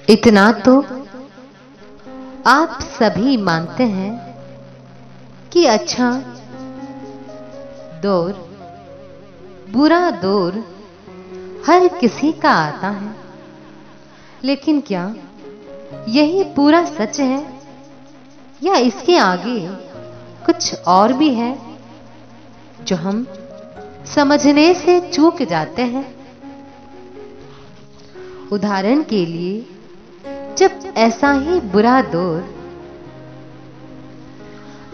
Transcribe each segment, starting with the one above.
इतना तो आप सभी मानते हैं कि अच्छा दौर, बुरा दौर हर किसी का आता है। लेकिन क्या यही पूरा सच है या इसके आगे कुछ और भी है जो हम समझने से चूक जाते हैं? उदाहरण के लिए, जब ऐसा ही बुरा दौर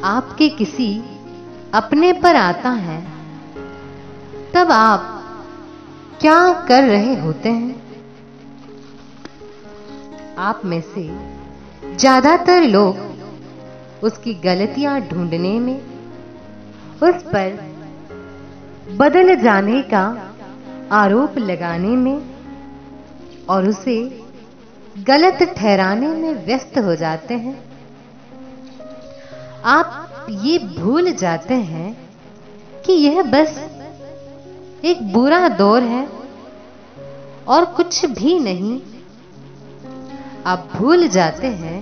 आपके किसी अपने पर आता है, तब आप क्या कर रहे होते हैं? आप में से ज्यादातर लोग उसकी गलतियां ढूंढने में, उस पर बदल जाने का आरोप लगाने में और उसे गलत ठहराने में व्यस्त हो जाते हैं। आप ये भूल जाते हैं कि यह बस एक बुरा दौर है और कुछ भी नहीं। आप भूल जाते हैं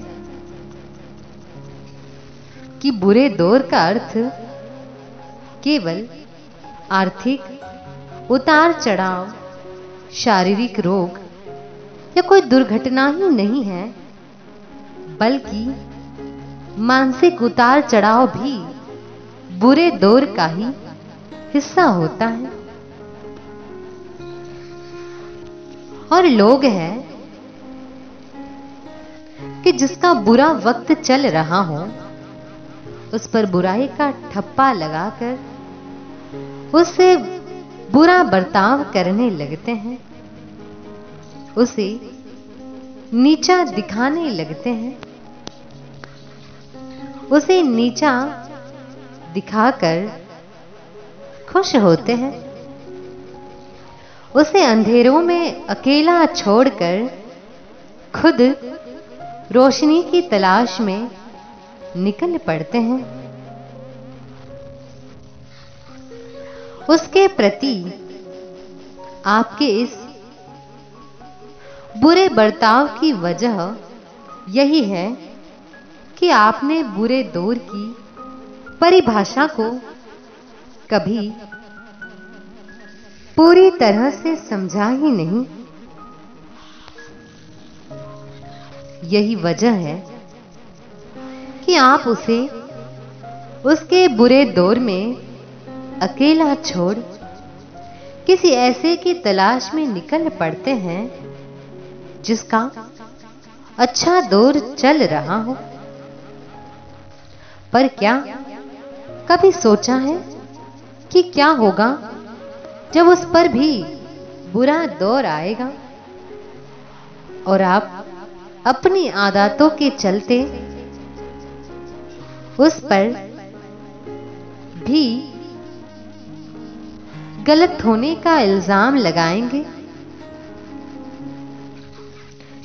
कि बुरे दौर का अर्थ केवल आर्थिक उतार चढ़ाव, शारीरिक रोग या कोई दुर्घटना ही नहीं है, बल्कि मानसिक उतार चढ़ाव भी बुरे दौर का ही हिस्सा होता है। और लोग हैं कि जिसका बुरा वक्त चल रहा हो, उस पर बुराई का ठप्पा लगाकर उससे बुरा बर्ताव करने लगते हैं, उसे नीचा दिखाने लगते हैं, उसे नीचा दिखाकर खुश होते हैं, उसे अंधेरों में अकेला छोड़कर खुद रोशनी की तलाश में निकल पड़ते हैं। उसके प्रति आपके इस बुरे बर्ताव की वजह यही है कि आपने बुरे दौर की परिभाषा को कभी पूरी तरह से समझा ही नहीं। यही वजह है कि आप उसे उसके बुरे दौर में अकेला छोड़ किसी ऐसे की तलाश में निकल पड़ते हैं जिसका अच्छा दौर चल रहा हो। पर क्या कभी सोचा है कि क्या होगा जब उस पर भी बुरा दौर आएगा और आप अपनी आदतों के चलते उस पर भी गलत होने का इल्जाम लगाएंगे?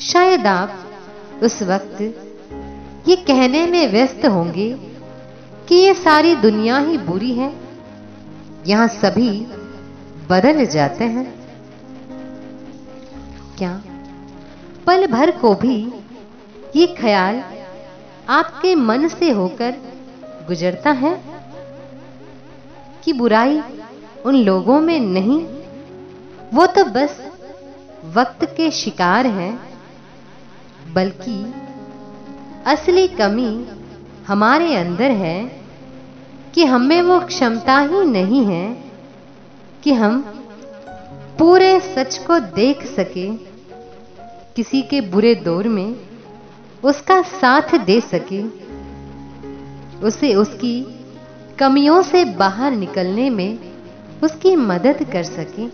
शायद आप उस वक्त ये कहने में व्यस्त होंगे कि ये सारी दुनिया ही बुरी है, यहां सभी बदल जाते हैं। क्या पल भर को भी ये ख्याल आपके मन से होकर गुजरता है कि बुराई उन लोगों में नहीं, वो तो बस वक्त के शिकार हैं, बल्कि असली कमी हमारे अंदर है कि हमें वो क्षमता ही नहीं है कि हम पूरे सच को देख सके, किसी के बुरे दौर में उसका साथ दे सके, उसे उसकी कमियों से बाहर निकलने में उसकी मदद कर सके।